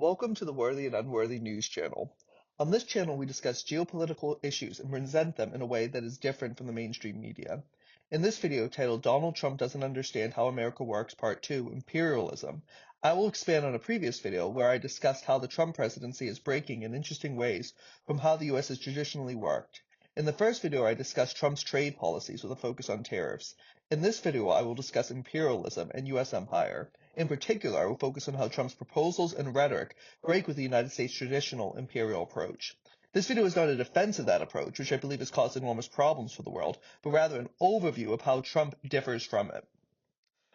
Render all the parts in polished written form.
Welcome to the Worthy and Unworthy News channel. On this channel, we discuss geopolitical issues and present them in a way that is different from the mainstream media. In this video titled Donald Trump Doesn't Understand How America Works Part 2, Imperialism, I will expand on a previous video where I discussed how the Trump presidency is breaking in interesting ways from how the US has traditionally worked. In the first video, I discussed Trump's trade policies with a focus on tariffs. In this video, I will discuss imperialism and US empire. In particular, I will focus on how Trump's proposals and rhetoric break with the United States' traditional imperial approach. This video is not a defense of that approach, which I believe has caused enormous problems for the world, but rather an overview of how Trump differs from it.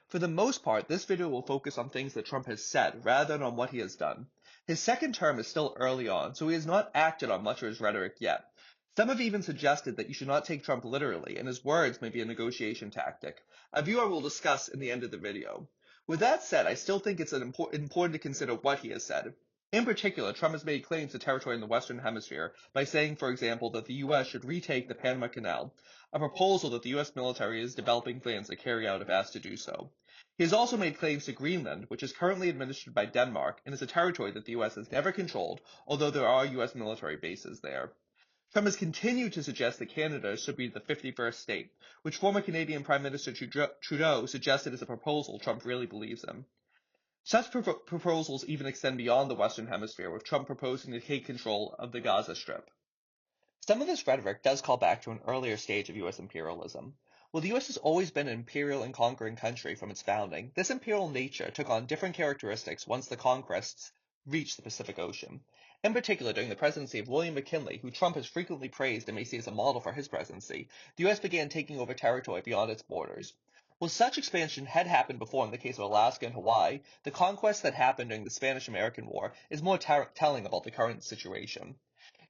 For the most part, this video will focus on things that Trump has said, rather than on what he has done. His second term is still early on, so he has not acted on much of his rhetoric yet. Some have even suggested that you should not take Trump literally, and his words may be a negotiation tactic, a view I will discuss in the end of the video. With that said, I still think it's important to consider what he has said. In particular, Trump has made claims to territory in the Western Hemisphere by saying, for example, that the U.S. should retake the Panama Canal, a proposal that the U.S. military is developing plans to carry out if asked to do so. He has also made claims to Greenland, which is currently administered by Denmark and is a territory that the U.S. has never controlled, although there are U.S. military bases there. Trump has continued to suggest that Canada should be the 51st state, which former Canadian Prime Minister Trudeau suggested is a proposal Trump really believes in. Such proposals even extend beyond the Western Hemisphere, with Trump proposing to take control of the Gaza Strip. Some of this rhetoric does call back to an earlier stage of U.S. imperialism. While the U.S. has always been an imperial and conquering country from its founding, this imperial nature took on different characteristics once the conquests reached the Pacific Ocean. In particular, during the presidency of William McKinley, who Trump has frequently praised and may see as a model for his presidency, the U.S. began taking over territory beyond its borders. While such expansion had happened before in the case of Alaska and Hawaii, the conquest that happened during the Spanish-American War is more telling about the current situation.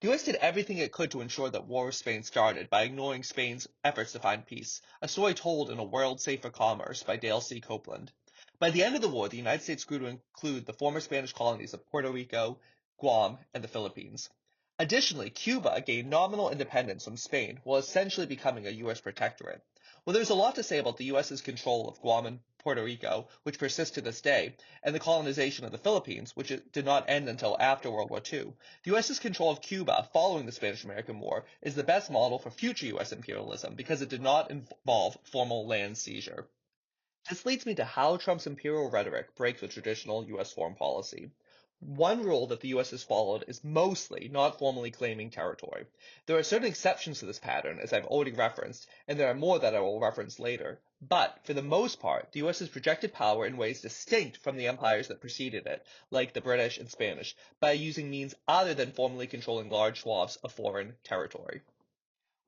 The U.S. did everything it could to ensure that war with Spain started by ignoring Spain's efforts to find peace, a story told in A World Safe for Commerce by Dale C. Copeland. By the end of the war, the United States grew to include the former Spanish colonies of Puerto Rico, Guam, and the Philippines. Additionally, Cuba gained nominal independence from Spain while essentially becoming a U.S. protectorate. Well, there's a lot to say about the U.S.'s control of Guam and Puerto Rico, which persists to this day, and the colonization of the Philippines, which did not end until after World War II. The U.S.'s control of Cuba following the Spanish-American War is the best model for future U.S. imperialism because it did not involve formal land seizure. This leads me to how Trump's imperial rhetoric breaks with traditional U.S. foreign policy. One rule that the U.S. has followed is mostly not formally claiming territory. There are certain exceptions to this pattern, as I've already referenced, and there are more that I will reference later. But, for the most part, the U.S. has projected power in ways distinct from the empires that preceded it, like the British and Spanish, by using means other than formally controlling large swaths of foreign territory.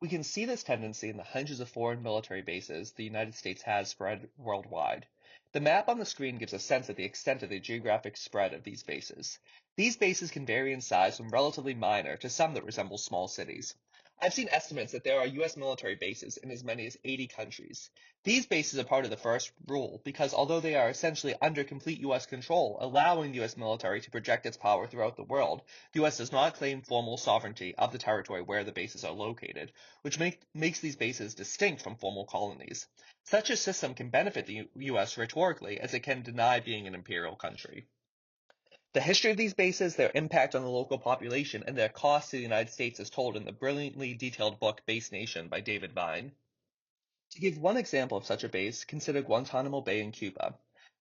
We can see this tendency in the hundreds of foreign military bases the United States has spread worldwide. The map on the screen gives a sense of the extent of the geographic spread of these bases. These bases can vary in size from relatively minor to some that resemble small cities. I've seen estimates that there are U.S. military bases in as many as 80 countries. These bases are part of the first rule because although they are essentially under complete U.S. control, allowing the U.S. military to project its power throughout the world, the U.S. does not claim formal sovereignty of the territory where the bases are located, which makes these bases distinct from formal colonies. Such a system can benefit the U.S. rhetorically as it can deny being an imperial country. The history of these bases, their impact on the local population, and their cost to the United States is told in the brilliantly detailed book Base Nation by David Vine. To give one example of such a base, consider Guantanamo Bay in Cuba.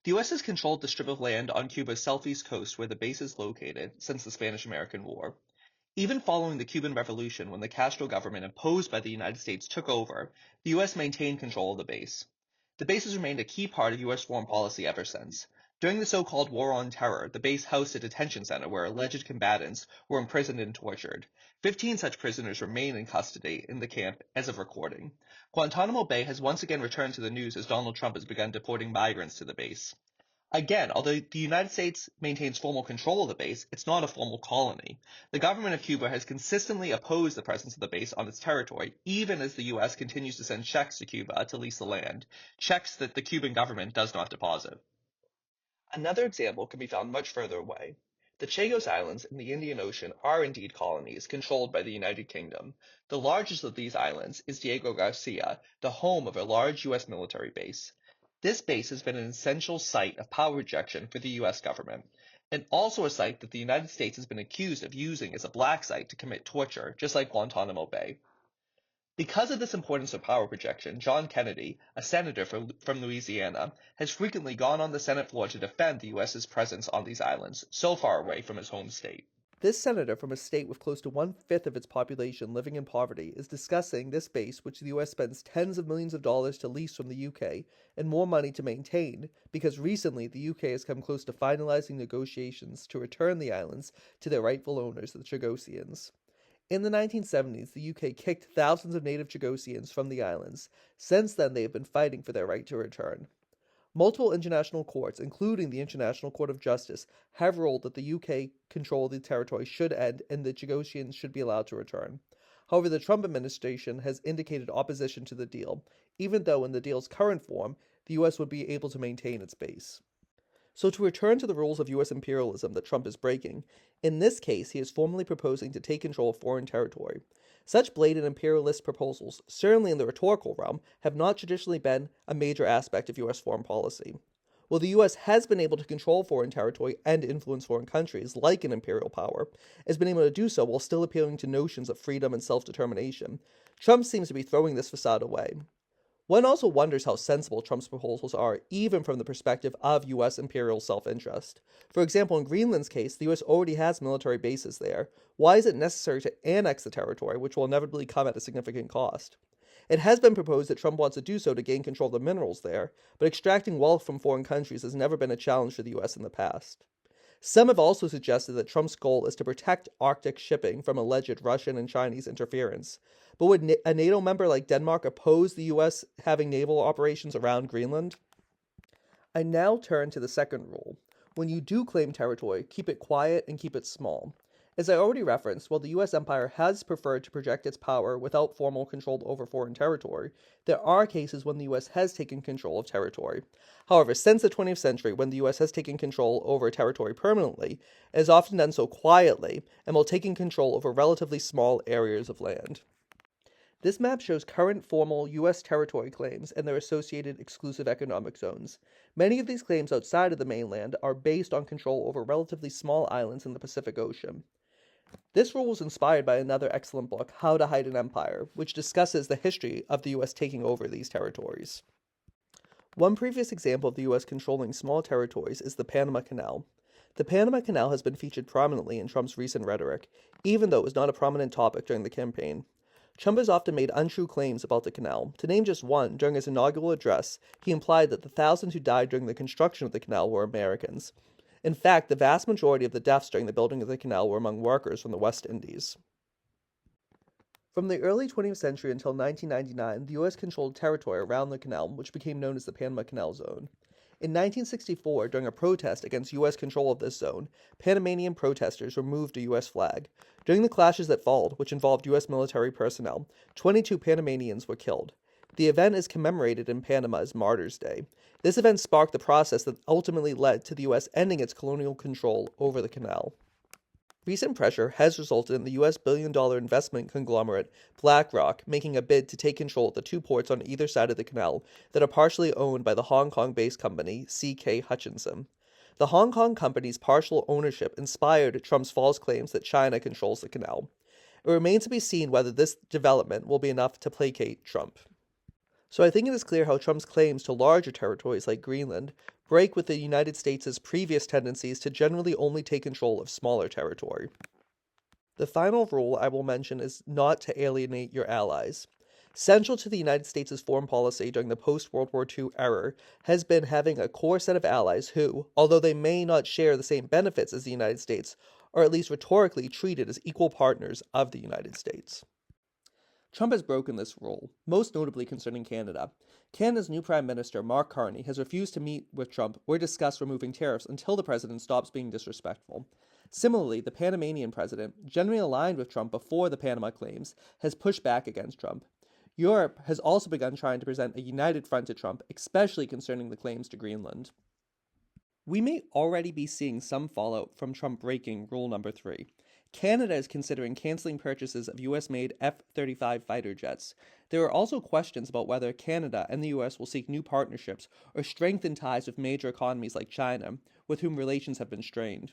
The U.S. has controlled the strip of land on Cuba's southeast coast where the base is located since the Spanish-American War. Even following the Cuban Revolution, when the Castro government imposed by the United States took over, the U.S. maintained control of the base. The base has remained a key part of U.S. foreign policy ever since. During the so-called War on Terror, the base housed a detention center where alleged combatants were imprisoned and tortured. 15 such prisoners remain in custody in the camp as of recording. Guantanamo Bay has once again returned to the news as Donald Trump has begun deporting migrants to the base. Again, although the United States maintains formal control of the base, it's not a formal colony. The government of Cuba has consistently opposed the presence of the base on its territory, even as the U.S. continues to send checks to Cuba to lease the land, checks that the Cuban government does not deposit. Another example can be found much further away. The Chagos Islands in the Indian Ocean are indeed colonies controlled by the United Kingdom. The largest of these islands is Diego Garcia, the home of a large U.S. military base. This base has been an essential site of power projection for the U.S. government. and also a site that the United States has been accused of using as a black site to commit torture, just like Guantanamo Bay. Because of this importance of power projection, John Kennedy, a senator from Louisiana, has frequently gone on the Senate floor to defend the U.S.'s presence on these islands, so far away from his home state. This senator from a state with close to one-fifth of its population living in poverty is discussing this base which the U.S. spends tens of millions of dollars to lease from the UK and more money to maintain, because recently the UK has come close to finalizing negotiations to return the islands to their rightful owners, the Chagosians. In the 1970s, the UK kicked thousands of native Chagosians from the islands. Since then, they have been fighting for their right to return. Multiple international courts, including the International Court of Justice, have ruled that the UK control of the territory should end and the Chagosians should be allowed to return. However, the Trump administration has indicated opposition to the deal, even though in the deal's current form, the US would be able to maintain its base. So to return to the rules of US imperialism that Trump is breaking, in this case he is formally proposing to take control of foreign territory. Such blatant imperialist proposals, certainly in the rhetorical realm, have not traditionally been a major aspect of US foreign policy. While the US has been able to control foreign territory and influence foreign countries, like an imperial power, has been able to do so while still appealing to notions of freedom and self-determination, Trump seems to be throwing this facade away. One also wonders how sensible Trump's proposals are, even from the perspective of U.S. imperial self-interest. For example, in Greenland's case, the U.S. already has military bases there. Why is it necessary to annex the territory, which will inevitably come at a significant cost? It has been proposed that Trump wants to do so to gain control of the minerals there, but extracting wealth from foreign countries has never been a challenge for the U.S. in the past. Some have also suggested that Trump's goal is to protect Arctic shipping from alleged Russian and Chinese interference. But would a NATO member like Denmark oppose the U.S. having naval operations around Greenland? I now turn to the second rule. When you do claim territory, keep it quiet and keep it small. As I already referenced, while the U.S. empire has preferred to project its power without formal control over foreign territory, there are cases when the U.S. has taken control of territory. However, since the 20th century, when the U.S. has taken control over a territory permanently, it has often done so quietly and while taking control over relatively small areas of land. This map shows current formal U.S. territory claims and their associated exclusive economic zones. Many of these claims outside of the mainland are based on control over relatively small islands in the Pacific Ocean. This rule was inspired by another excellent book, How to Hide an Empire, which discusses the history of the U.S. taking over these territories. One previous example of the U.S. controlling small territories is the Panama Canal. The Panama Canal has been featured prominently in Trump's recent rhetoric, even though it was not a prominent topic during the campaign. Trump has often made untrue claims about the canal. To name just one, during his inaugural address, he implied that the thousands who died during the construction of the canal were Americans. In fact, the vast majority of the deaths during the building of the canal were among workers from the West Indies. From the early 20th century until 1999, the U.S. controlled territory around the canal, which became known as the Panama Canal Zone. In 1964, during a protest against U.S. control of this zone, Panamanian protesters removed a U.S. flag. During the clashes that followed, which involved U.S. military personnel, 22 Panamanians were killed. The event is commemorated in Panama as Martyrs' Day. This event sparked the process that ultimately led to the U.S. ending its colonial control over the canal. Recent pressure has resulted in the U.S. billion-dollar investment conglomerate BlackRock making a bid to take control of the two ports on either side of the canal that are partially owned by the Hong Kong-based company C.K. Hutchison. The Hong Kong company's partial ownership inspired Trump's false claims that China controls the canal. It remains to be seen whether this development will be enough to placate Trump. So I think it is clear how Trump's claims to larger territories like Greenland break with the United States' previous tendencies to generally only take control of smaller territory. The final rule I will mention is not to alienate your allies. Central to the United States' foreign policy during the post-World War II era has been having a core set of allies who, although they may not share the same benefits as the United States, are at least rhetorically treated as equal partners of the United States. Trump has broken this rule, most notably concerning Canada. Canada's new Prime Minister, Mark Carney, has refused to meet with Trump or discuss removing tariffs until the president stops being disrespectful. Similarly, the Panamanian president, generally aligned with Trump before the Panama claims, has pushed back against Trump. Europe has also begun trying to present a united front to Trump, especially concerning the claims to Greenland. We may already be seeing some fallout from Trump breaking rule number 3. Canada is considering canceling purchases of US-made F-35 fighter jets. There are also questions about whether Canada and the US will seek new partnerships or strengthen ties with major economies like China, with whom relations have been strained.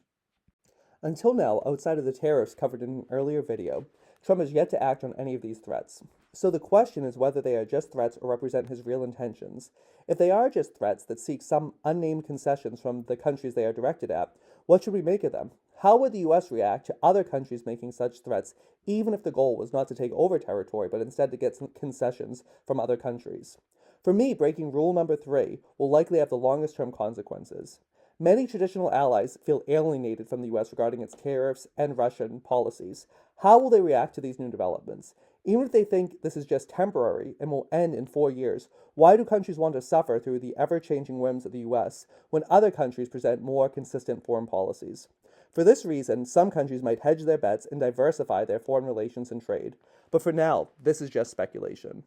Until now, outside of the tariffs covered in an earlier video, Trump has yet to act on any of these threats. So the question is whether they are just threats or represent his real intentions. If they are just threats that seek some unnamed concessions from the countries they are directed at, what should we make of them? How would the US react to other countries making such threats, even if the goal was not to take over territory, but instead to get some concessions from other countries? For me, breaking rule number 3 will likely have the longest term consequences. Many traditional allies feel alienated from the US regarding its tariffs and Russian policies. How will they react to these new developments? Even if they think this is just temporary and will end in 4 years, why do countries want to suffer through the ever changing whims of the US when other countries present more consistent foreign policies? For this reason, some countries might hedge their bets and diversify their foreign relations and trade. But for now, this is just speculation.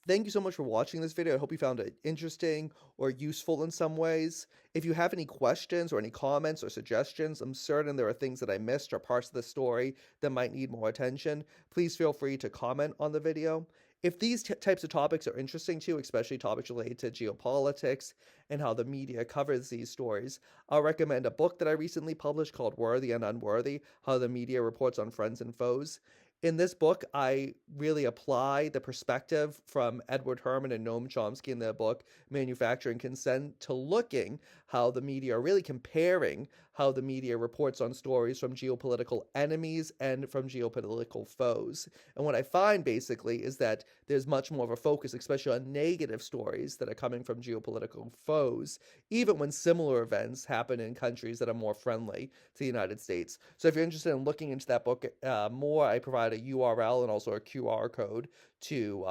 Thank you so much for watching this video. I hope you found it interesting or useful in some ways. If you have any questions or any comments or suggestions, I'm certain there are things that I missed or parts of the story that might need more attention. Please feel free to comment on the video. If these types of topics are interesting to you, especially topics related to geopolitics and how the media covers these stories, I'll recommend a book that I recently published called Worthy and Unworthy, How the Media Reports on Friends and Foes. In this book, I really apply the perspective from Edward Herman and Noam Chomsky in their book, Manufacturing Consent, to looking how the media are really comparing how the media reports on stories from geopolitical enemies and from geopolitical foes. And what I find basically is that there's much more of a focus, especially on negative stories that are coming from geopolitical foes, even when similar events happen in countries that are more friendly to the United States. So if you're interested in looking into that book more, I provide a URL and also a QR code to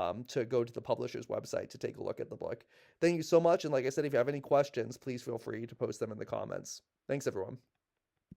go to the publisher's website to take a look at the book. Thank you so much, and like I said, if you have any questions, please feel free to post them in the comments. Thanks, everyone.